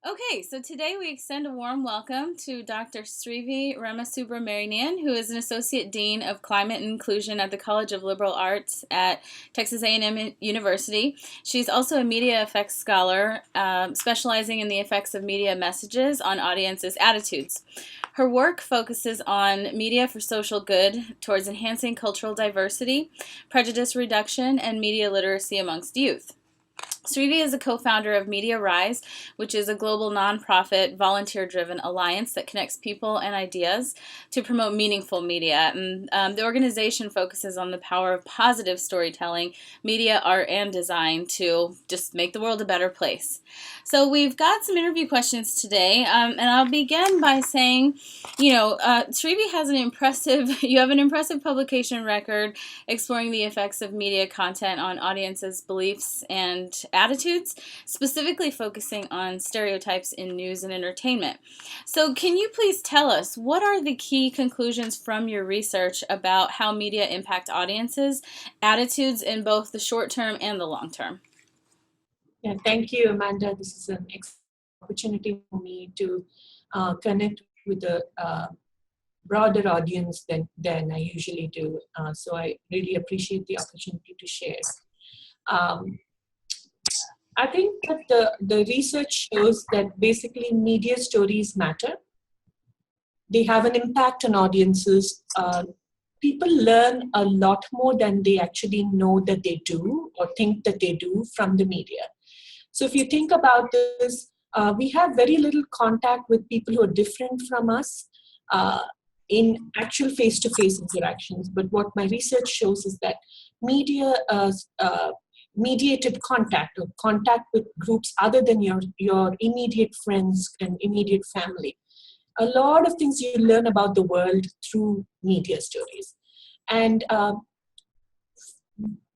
Okay, so today we extend a warm welcome to Dr. Srivi R, who is an Associate Dean of Climate and Inclusion at the College of Liberal Arts at Texas A&M University. She's also a media effects scholar, specializing in the effects of media messages on audiences' attitudes. Her work focuses on media for social good towards enhancing cultural diversity, prejudice reduction, and media literacy amongst youth. Srivi is a co-founder of Media Rise, which is a global nonprofit, volunteer-driven alliance that connects people and ideas to promote meaningful media. And the organization focuses on the power of positive storytelling, media, art, and design to just make the world a better place. So we've got some interview questions today, and I'll begin by saying, Srivi has you have an impressive publication record exploring the effects of media content on audiences' beliefs and attitudes, specifically focusing on stereotypes in news and entertainment. So, can you please tell us what are the key conclusions from your research about how media impact audiences' attitudes in both the short term and the long term? Yeah, thank you, Amanda. This is an excellent opportunity for me to connect with a broader audience than I usually do. So I really appreciate the opportunity to share. Um, I think that the research shows that basically media stories matter. They have an impact on audiences. People learn a lot more than they actually know that they do or think that they do from the media. So if you think about this, we have very little contact with people who are different from us in actual face-to-face interactions. But what my research shows is that media mediated contact or contact with groups other than your immediate friends and immediate family. A lot of things you learn about the world through media stories. And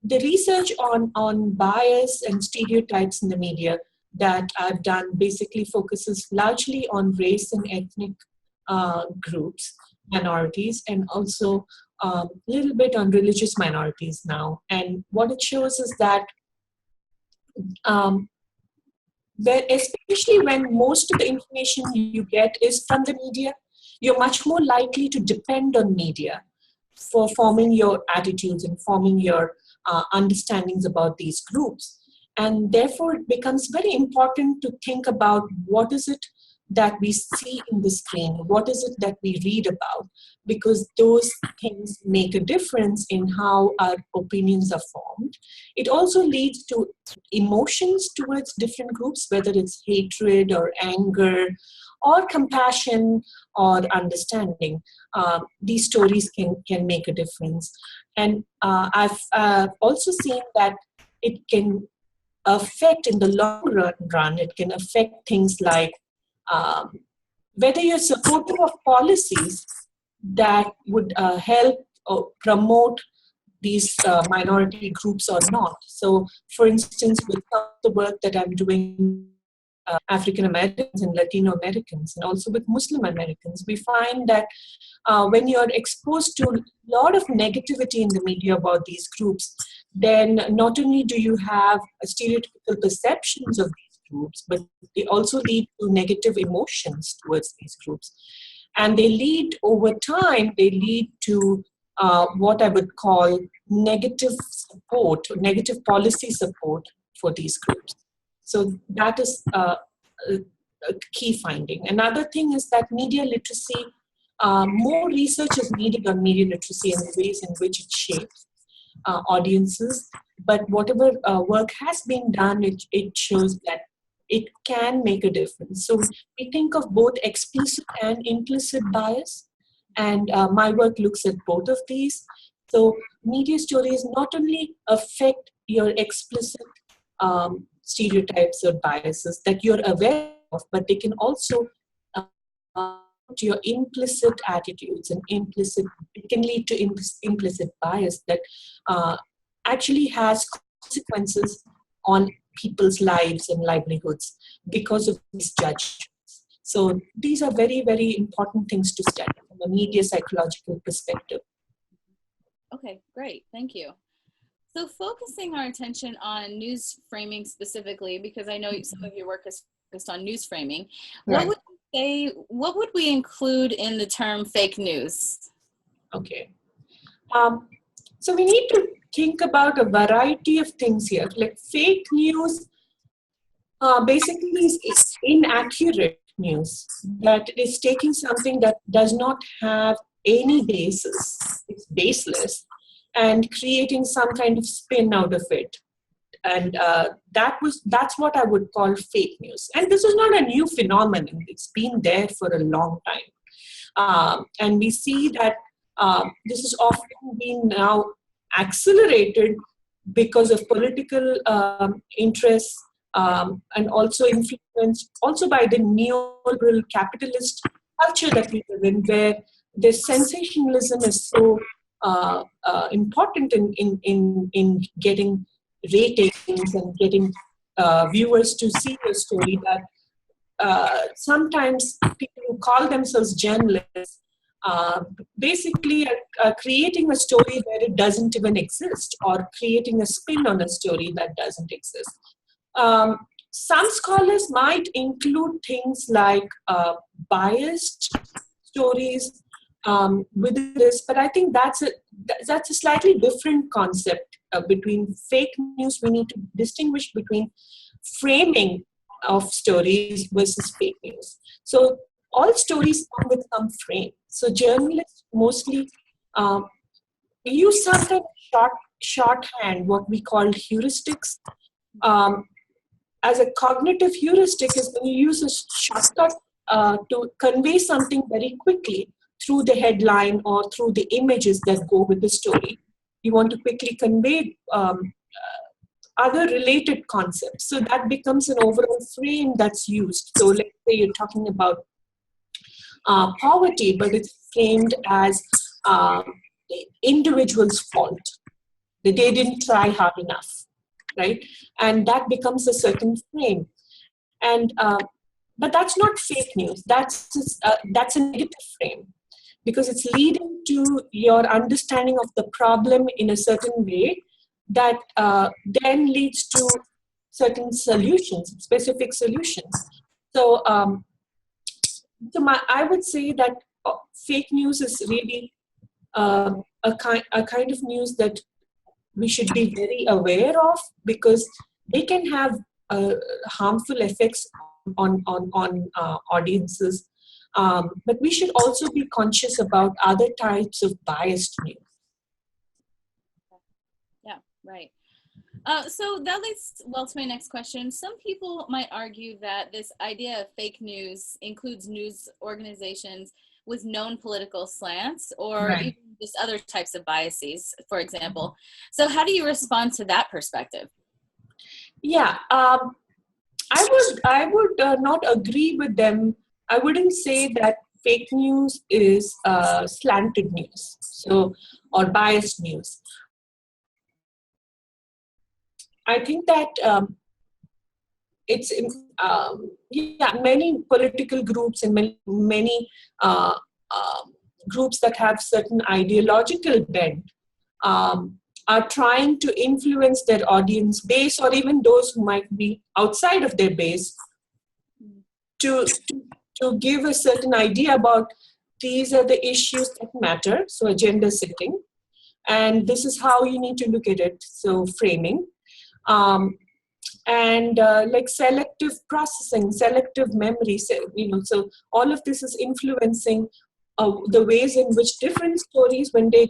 the research on bias and stereotypes in the media that I've done basically focuses largely on race and ethnic groups, minorities, and also a little bit on religious minorities now. And what it shows is that um, especially when most of the information you get is from the media, you're much more likely to depend on media for forming your attitudes and forming your understandings about these groups. And therefore, it becomes very important to think about what is it that we see in the screen, what is it that we read about, because those things make a difference in how our opinions are formed. It also leads to emotions towards different groups, whether it's hatred or anger or compassion or understanding. These stories can make a difference. And I've also seen that it can affect in the long run, it can affect things like um, whether you're supportive of policies that would help or promote these minority groups or not. So, for instance, with some of the work that I'm doing, African Americans and Latino Americans, and also with Muslim Americans, we find that when you're exposed to a lot of negativity in the media about these groups, then not only do you have stereotypical perceptions of these groups, but they also lead to negative emotions towards these groups. And they lead over time, they lead to what I would call negative support, or negative policy support for these groups. So that is a key finding. Another thing is that media literacy, more research is needed on media literacy and the ways in which it shapes audiences. But whatever work has been done, it shows that it can make a difference. So we think of both explicit and implicit bias, and my work looks at both of these. So media stories not only affect your explicit stereotypes or biases that you're aware of, but they can also your implicit attitudes and it can lead to implicit bias that actually has consequences on people's lives and livelihoods because of these judgments. So these are very, very important things to study from a media psychological perspective. Okay, great. Thank you. So focusing our attention on news framing specifically, because I know some of your work is focused on news framing. Right. What would we include in the term fake news? Okay. So we need to think about a variety of things here. Like fake news basically is inaccurate news that is taking something that does not have any basis, it's baseless, and creating some kind of spin out of it. And that's what I would call fake news. And this is not a new phenomenon; it's been there for a long time. And we see that this is often being now accelerated because of political interests, and also influenced also by the neoliberal capitalist culture that we live in, where the sensationalism is so important in getting ratings and getting viewers to see a story, that sometimes people who call themselves journalists basically are creating a story where it doesn't even exist, or creating a spin on a story that doesn't exist. Some scholars might include things like biased stories within this, but I think that's a slightly different concept. Between fake news, we need to distinguish between framing of stories versus fake news. So all stories come with some frame. So journalists mostly use some kind of shorthand, what we call heuristics. As a cognitive heuristic is when you use a shortcut to convey something very quickly through the headline or through the images that go with the story. You want to quickly convey other related concepts. So that becomes an overall frame that's used. So let's say you're talking about poverty, but it's framed as the individual's fault, that they didn't try hard enough, right? And that becomes a certain frame. And but that's not fake news. That's a negative frame, because it's leading to your understanding of the problem in a certain way that then leads to certain solutions, specific solutions. So, I would say that fake news is really a kind of news that we should be very aware of, because they can have harmful effects on audiences. But we should also be conscious about other types of biased news. Yeah, right. So that leads well to my next question. Some people might argue that this idea of fake news includes news organizations with known political slants, or Right. even just other types of biases, for example. So how do you respond to that perspective? Yeah, I would not agree with them. I wouldn't say that fake news is slanted news, or biased news. I think that it's many political groups and many groups that have certain ideological bent are trying to influence their audience base, or even those who might be outside of their base, to give a certain idea about these are the issues that matter. So agenda setting, and this is how you need to look at it. So framing. And like selective processing, selective memory, so all of this is influencing the ways in which different stories, when they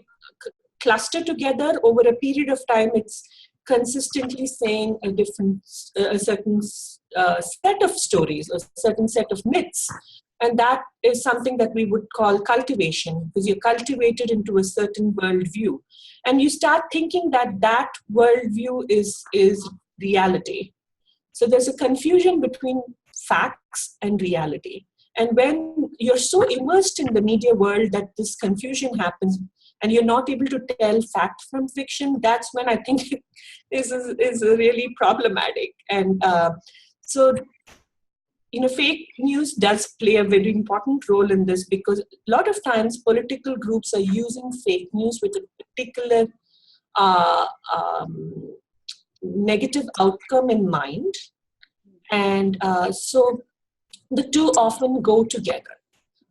cluster together over a period of time, it's consistently saying a certain set of stories, a certain set of myths. And that is something that we would call cultivation, because you're cultivated into a certain worldview. And you start thinking that that worldview is reality. So there's a confusion between facts and reality. And when you're so immersed in the media world that this confusion happens, and you're not able to tell fact from fiction, that's when I think this is really problematic. And so, fake news does play a very important role in this, because a lot of times political groups are using fake news with a particular negative outcome in mind. And so the two often go together.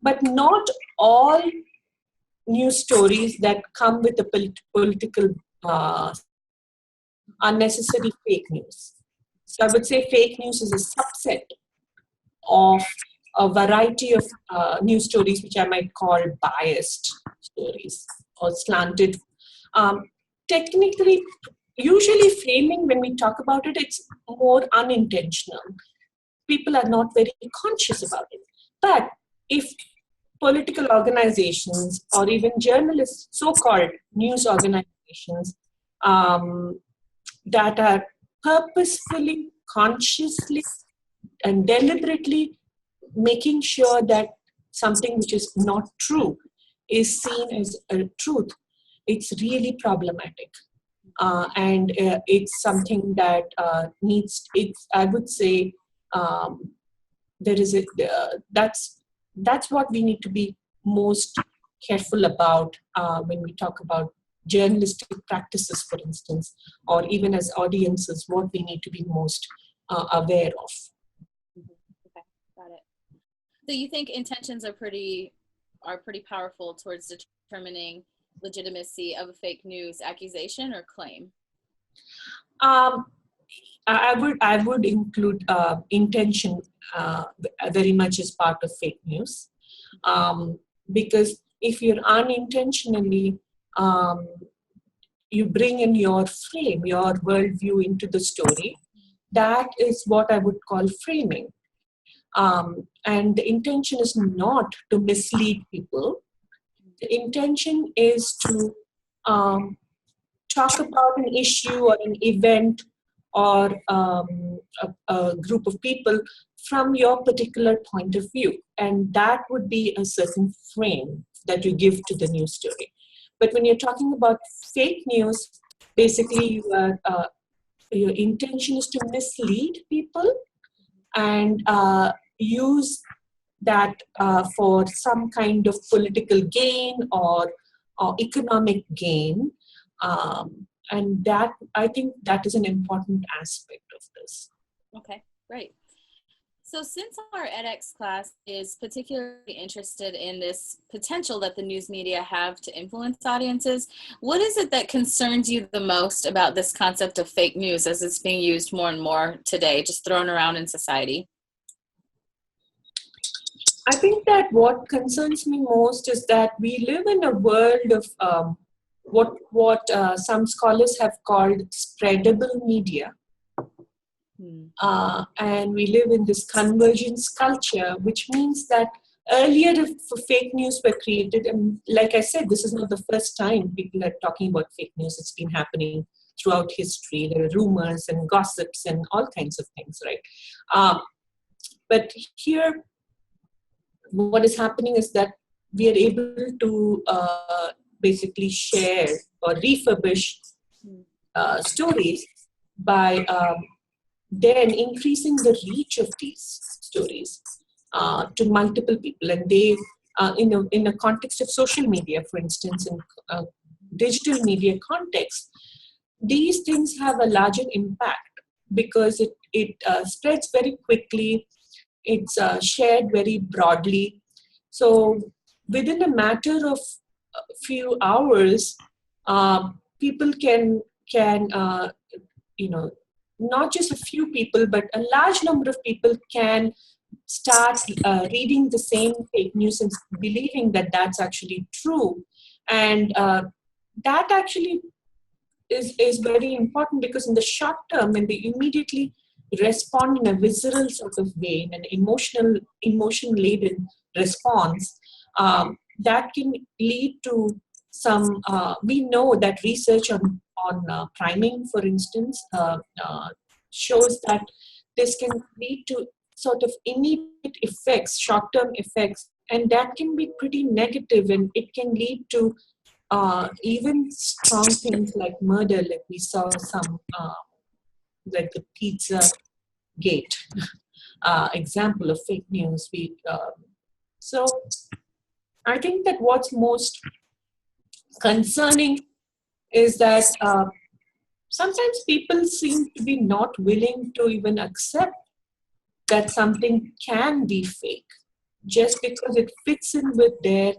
But not all news stories that come with a political slant are necessarily fake news. So I would say fake news is a subset of a variety of news stories, which I might call biased stories or slanted. Um, Technically, usually framing, when we talk about it, it's more unintentional. People are not very conscious about it. But if political organizations or even journalists, so-called news organizations, um, that are purposefully, consciously, and deliberately making sure that something which is not true is seen as a truth, it's really problematic. And it's something that needs, it's, I would say, um, there is a, that's what we need to be most careful about when we talk about journalistic practices, for instance, or even as audiences, what we need to be most aware of. Okay, got it. So you think intentions are pretty powerful towards determining legitimacy of a fake news accusation or claim? Um, I would include intention very much as part of fake news, because if you're unintentionally um, you bring in your frame, your worldview into the story, that is what I would call framing. And the intention is not to mislead people. The intention is to um, talk about an issue or an event or a group of people from your particular point of view. And that would be a certain frame that you give to the news story. But when you're talking about fake news, basically your intention is to mislead people and use that for some kind of political gain or economic gain. And that, I think that is an important aspect of this. Okay, great. So since our edX class is particularly interested in this potential that the news media have to influence audiences, what is it that concerns you the most about this concept of fake news as it's being used more and more today, just thrown around in society? I think that what concerns me most is that we live in a world of what some scholars have called spreadable media. And we live in this convergence culture, which means that earlier, if fake news were created, and like I said, this is not the first time people are talking about fake news. It's been happening throughout history. There are rumors and gossips and all kinds of things, right? But here, what is happening is that we are able to basically share or refurbish stories by then increasing the reach of these stories to multiple people. And they, in a context of social media, for instance, in digital media context, these things have a larger impact because it spreads very quickly. It's shared very broadly. So within a matter of a few hours, people can not just a few people, but a large number of people can start reading the same fake news and believing that that's actually true. And that actually is very important, because in the short term, when they immediately respond in a visceral sort of way, in an emotion-laden response, that can lead to some, we know that research on priming, for instance, shows that this can lead to sort of immediate effects, short-term effects, and that can be pretty negative, and it can lead to even strong things like murder, like we saw some, like the pizza gate example of fake news. So I think that what's most concerning is that sometimes people seem to be not willing to even accept that something can be fake just because it fits in with their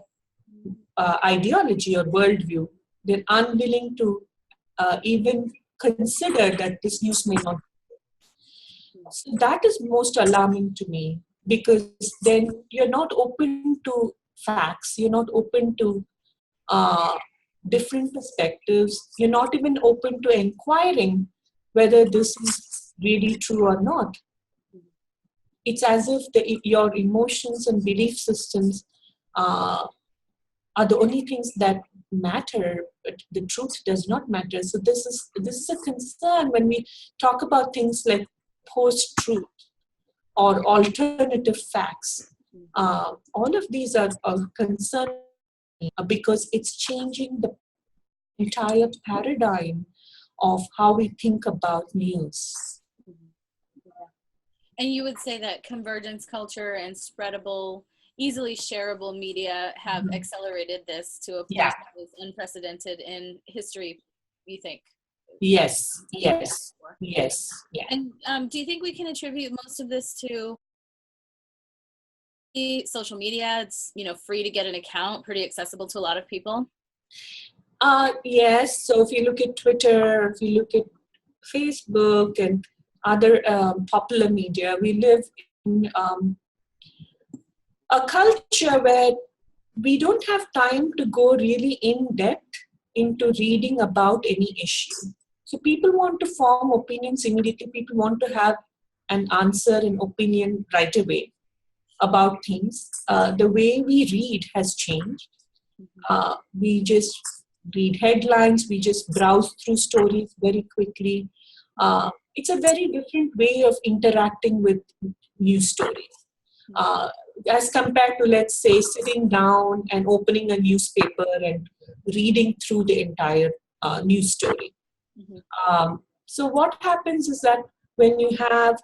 ideology or worldview. They're unwilling to even consider that this news may not. So that is most alarming to me, because then you're not open to facts, you're not open to uh, different perspectives, you're not even open to inquiring whether this is really true or not. It's as if your emotions and belief systems uh, are the only things that matter, but the truth does not matter. So this is a concern when we talk about things like post-truth or alternative facts. All of these are concerning because it's changing the entire paradigm of how we think about news. And you would say that convergence culture and spreadable, easily shareable media have accelerated this to a point Yeah. that is unprecedented in history, you think? Yes, yes, yes, yeah. And do you think we can attribute most of this to social media? It's, free to get an account, pretty accessible to a lot of people. Yes, so if you look at Twitter, if you look at Facebook and other popular media, we live in a culture where we don't have time to go really in depth into reading about any issue. So people want to form opinions immediately. People want to have an answer, an opinion right away about things. The way we read has changed. We just read headlines, we just browse through stories very quickly. It's a very different way of interacting with news stories. As compared to, let's say, sitting down and opening a newspaper and reading through the entire news story. So what happens is that when you have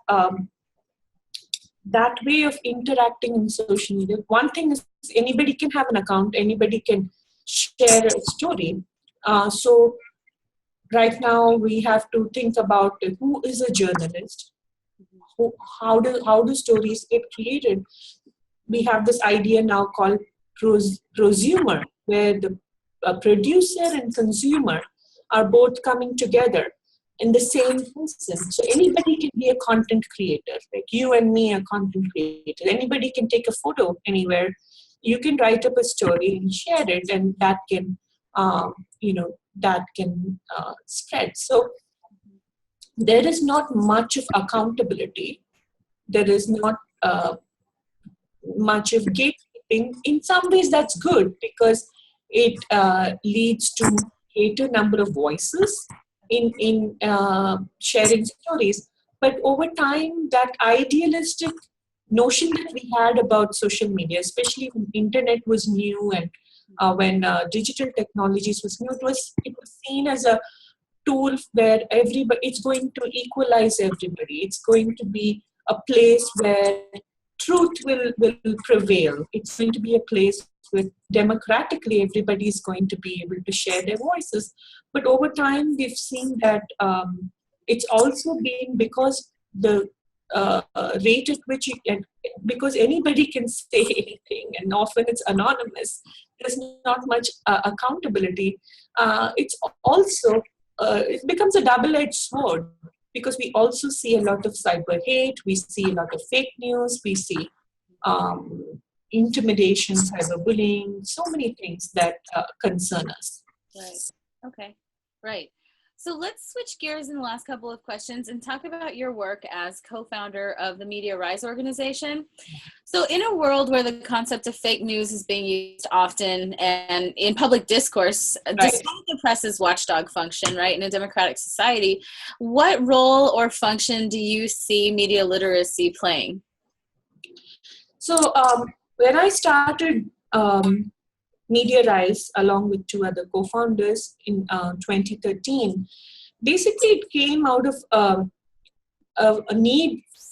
that way of interacting in social media, one thing is anybody can have an account, anybody can share a story. So right now we have to think about who is a journalist, how do stories get created. We have this idea now called prosumer, where the producer and consumer are both coming together in the same person. So anybody can be a content creator, like you and me are content creators. Anybody can take a photo anywhere. You can write up a story and share it, and that can, spread. So there is not much of accountability. There is not much of gatekeeping. In some ways, that's good because it leads to greater number of voices in sharing stories. But over time, that idealistic notion that we had about social media, especially when internet was new and when digital technologies was new, it was seen as a tool where everybody, it's going to equalize everybody. It's going to be a place where truth will prevail. It's going to be a place where democratically everybody is going to be able to share their voices. But over time, we've seen that it's also been because the rate at which because anybody can say anything and often it's anonymous, there's not much accountability. It's also, it becomes a double-edged sword because we also see a lot of cyber hate, we see a lot of fake news, we see intimidation, cyberbullying, so many things that concern us. Right. Okay. Right. So let's switch gears in the last couple of questions and talk about your work as co-founder of the Media Rise organization. So in a world where the concept of fake news is being used often and in public discourse, despite the press's watchdog function, right, in a democratic society, what role or function do you see media literacy playing? So when I started Media Rise, along with two other co-founders in 2013, basically it came out of a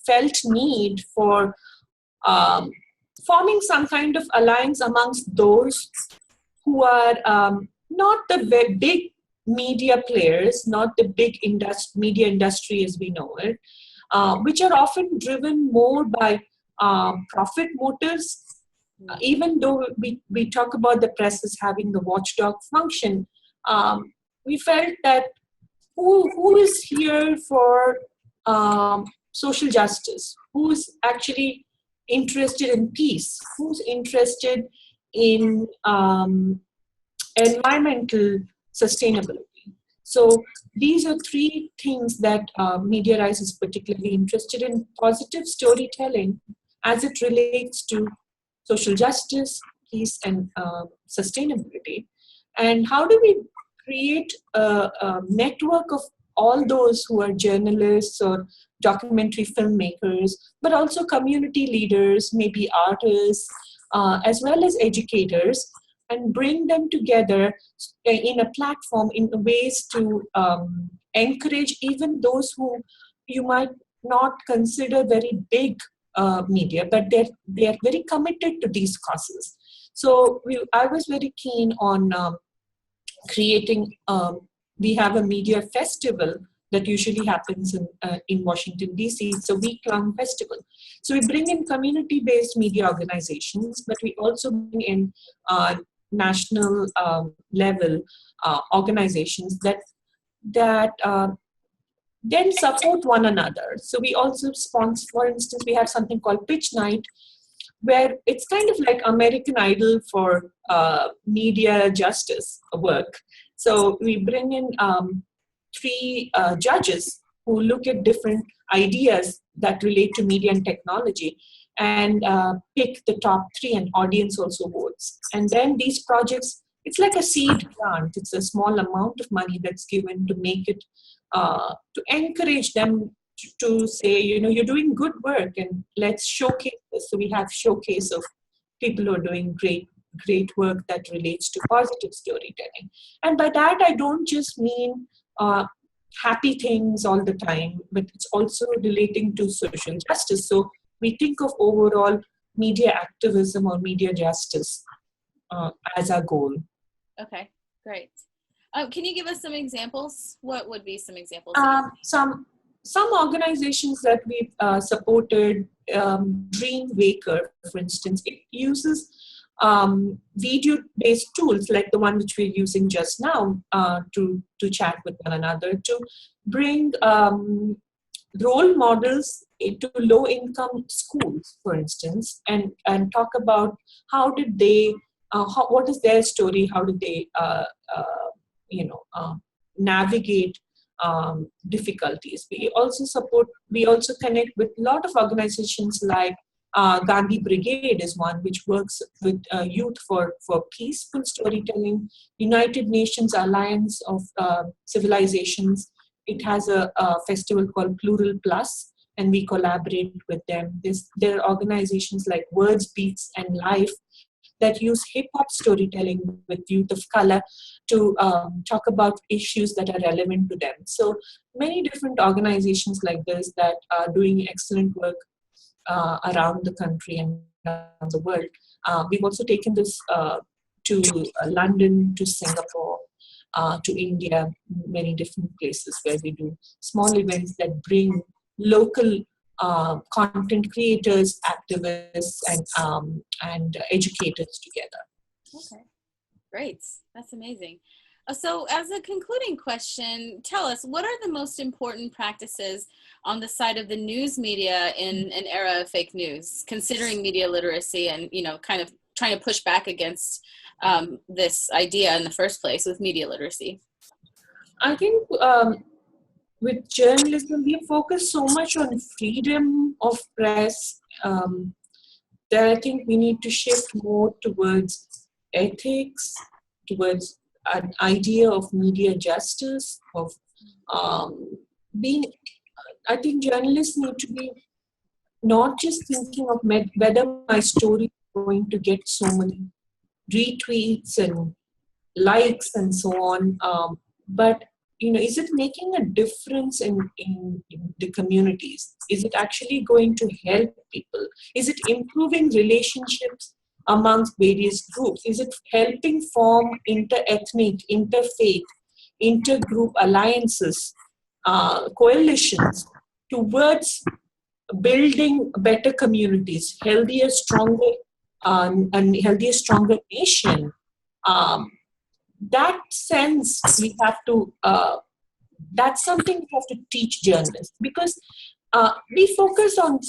felt need for forming some kind of alliance amongst those who are not the big media players, not the big media industry as we know it, which are often driven more by profit motives. Even though we talk about the press as having the watchdog function, we felt that who is here for social justice? Who's actually interested in peace? Who's interested in environmental sustainability? So these are three things that Media Rise is particularly interested in: positive storytelling as it relates to social justice, peace, and sustainability. And how do we create a network of all those who are journalists or documentary filmmakers, but also community leaders, maybe artists, as well as educators, and bring them together in a platform in ways to encourage even those who you might not consider very big media, but they're very committed to these causes. So I was very keen on creating. We have a media festival that usually happens in Washington, D.C. It's a week-long festival. So we bring in community-based media organizations, but we also bring in national level organizations that then support one another. So we also sponsor, for instance, we have something called Pitch Night, where it's kind of like American Idol for media justice work. So we bring in three judges who look at different ideas that relate to media and technology, and pick the top three, and audience also votes. And then these projects, it's like a seed grant. It's a small amount of money that's given to make it, to encourage them to say, you're doing good work and let's showcase this. So we have showcase of people who are doing great work that relates to positive storytelling. And by that, I don't just mean happy things all the time, but it's also relating to social justice. So we think of overall media activism or media justice as our goal. Okay, great. Can you give us some examples? What would be some examples? Some organizations that we've supported, Dream Waker, for instance, it uses video-based tools like the one which we're using just now to chat with one another, to bring role models into low-income schools, for instance, and talk about how did they, what is their story, how did they, navigate difficulties. We also connect with a lot of organizations like Gandhi Brigade is one which works with youth for peaceful storytelling. United Nations Alliance of Civilizations, it has a festival called Plural Plus, and we collaborate with them. There are organizations like Words, Beats, and Life that use hip-hop storytelling with youth of color to talk about issues that are relevant to them. So many different organizations like this that are doing excellent work around the country and around the world. We've also taken this to London, to Singapore, to India, many different places where we do small events that bring local content creators, activists, and educators together. Okay, great. That's amazing. So as a concluding question, tell us, what are the most important practices on the side of the news media in an era of fake news, considering media literacy and, kind of trying to push back against this idea in the first place with media literacy? I think with journalism, we focus so much on freedom of press that I think we need to shift more towards ethics, towards an idea of media justice, of being. I think journalists need to be not just thinking of whether my story is going to get so many retweets and likes and so on, but is it making a difference in the communities? Is it actually going to help people? Is it improving relationships amongst various groups? Is it helping form inter-ethnic, interfaith, intergroup alliances, coalitions? towards building better communities, healthier, stronger, and healthier, stronger nation. Um, that sense we have to. That's something we have to teach journalists, because we focus on,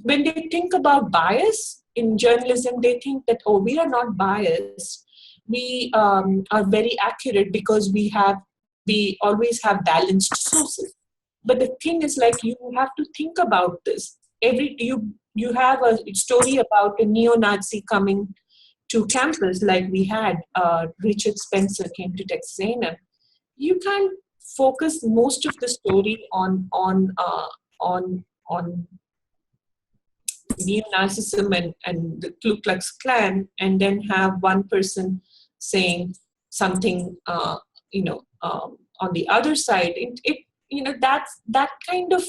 when they think about bias in journalism, they think that, oh, we are not biased, we are very accurate because we always have balanced sources. But the thing is, like, you have to think about this. You have a story about a neo-Nazi coming to campus, like we had Richard Spencer came to Texas A&M. You can't focus most of the story on neo-Nazism and the Ku Klux Klan, and then have one person saying something, on the other side. That's that kind of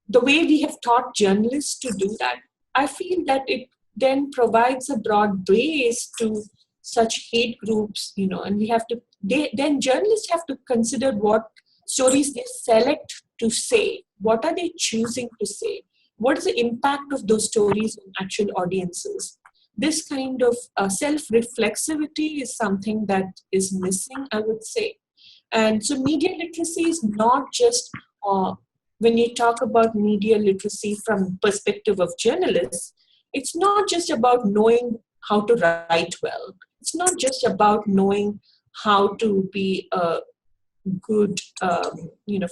the way we have taught journalists to do that. I feel that it then provides a broad base to such hate groups, and we have to, then journalists have to consider what stories they select to say. What are they choosing to say? What is the impact of those stories on actual audiences? This kind of self-reflexivity is something that is missing, I would say. And so media literacy is not just, when you talk about media literacy from perspective of journalists, it's not just about knowing how to write well. It's not just about knowing how to be a good,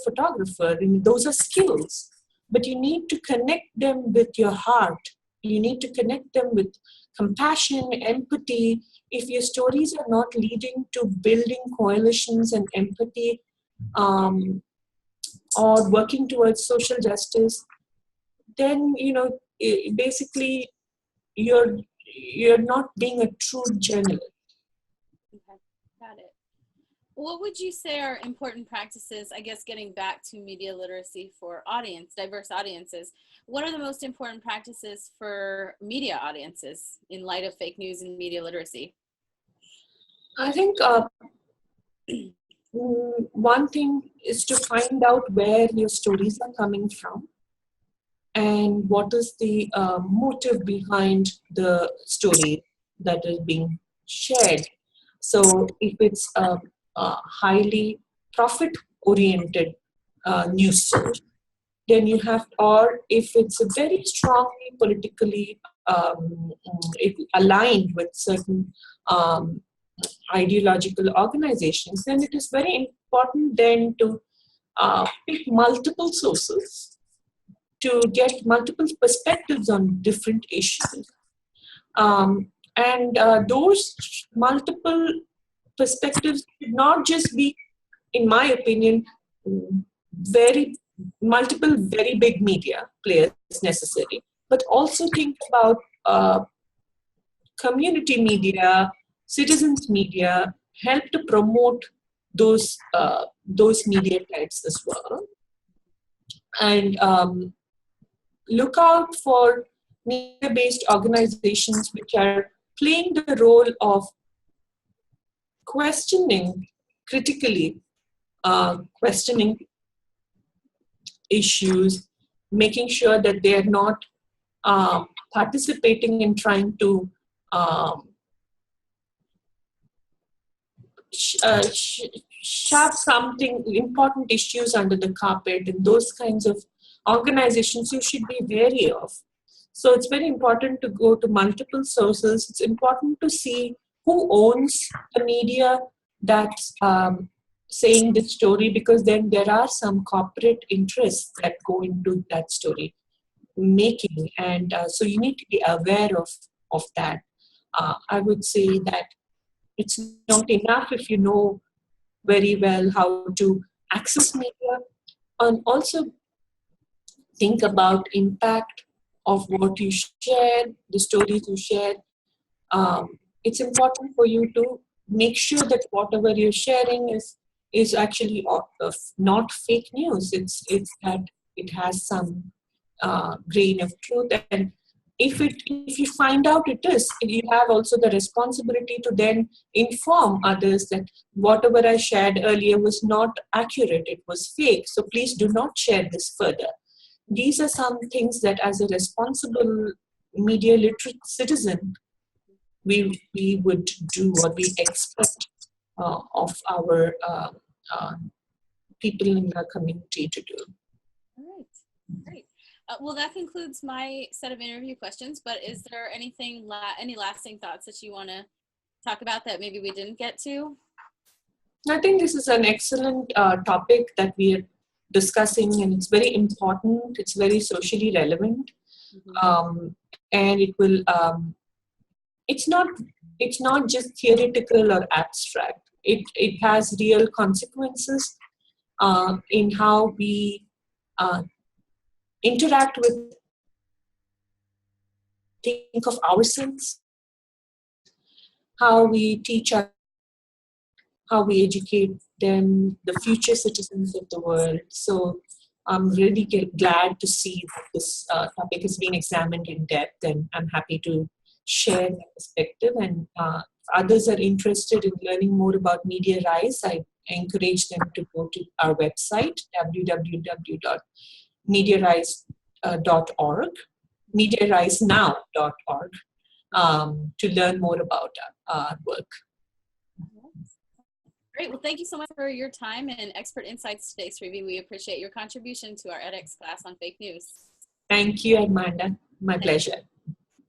photographer. And those are skills, but you need to connect them with your heart. You need to connect them with compassion, empathy. If your stories are not leading to building coalitions and empathy, or working towards social justice, then basically you're not being a true journalist. Okay, got it. What would you say are important practices, I guess, getting back to media literacy for diverse audiences? What are the most important practices for media audiences in light of fake news and media literacy? I think one thing is to find out where your stories are coming from and what is the motive behind the story that is being shared. So if it's a highly profit-oriented news source, then you have, or if it's a very strongly politically aligned with certain um, ideological organizations, then it is very important then to pick multiple sources to get multiple perspectives on different issues. And those multiple perspectives should not just be, in my opinion, very multiple very big media players necessary, but also think about community media, citizens media, help to promote those media types as well, and look out for media-based organizations which are playing the role of questioning critically, questioning issues, making sure that they are not participating in trying to shove something important issues under the carpet, and those kinds of organizations you should be wary of. So it's very important to go to multiple sources. It's important to see who owns the media that's saying this story, because then there are some corporate interests that go into that story making, and so you need to be aware of that. I would say that it's not enough if you know very well how to access media, and also think about impact of what you share, the stories you share. It's important for you to make sure that whatever you're sharing is actually not fake news. It's that it has some grain of truth, and if you find out it is, you have also the responsibility to then inform others that whatever I shared earlier was not accurate, it was fake, so please do not share this further. these are some things that as a responsible media literate citizen, we would do or we expect of our uh, people in the community to do. All right, great. Well, that concludes my set of interview questions, but is there anything, any lasting thoughts that you want to talk about that maybe we didn't get to? I think this is an excellent topic that we are discussing, and it's very important. It's very socially relevant, and it will. It's not just theoretical or abstract. It has real consequences in how we interact with, think of ourselves, how we teach our, how we educate them, the future citizens of the world. So I'm really glad to see that this topic has been examined in depth, and I'm happy to share my perspective. And if others are interested in learning more about Media Rise, I encourage them to go to our website, www.mediarise.org, mediarisenow.org, to learn more about our work. Great. Well, thank you so much for your time and expert insights today, Srivi. We appreciate your contribution to our edX class on fake news. Thank you, Amanda. My pleasure.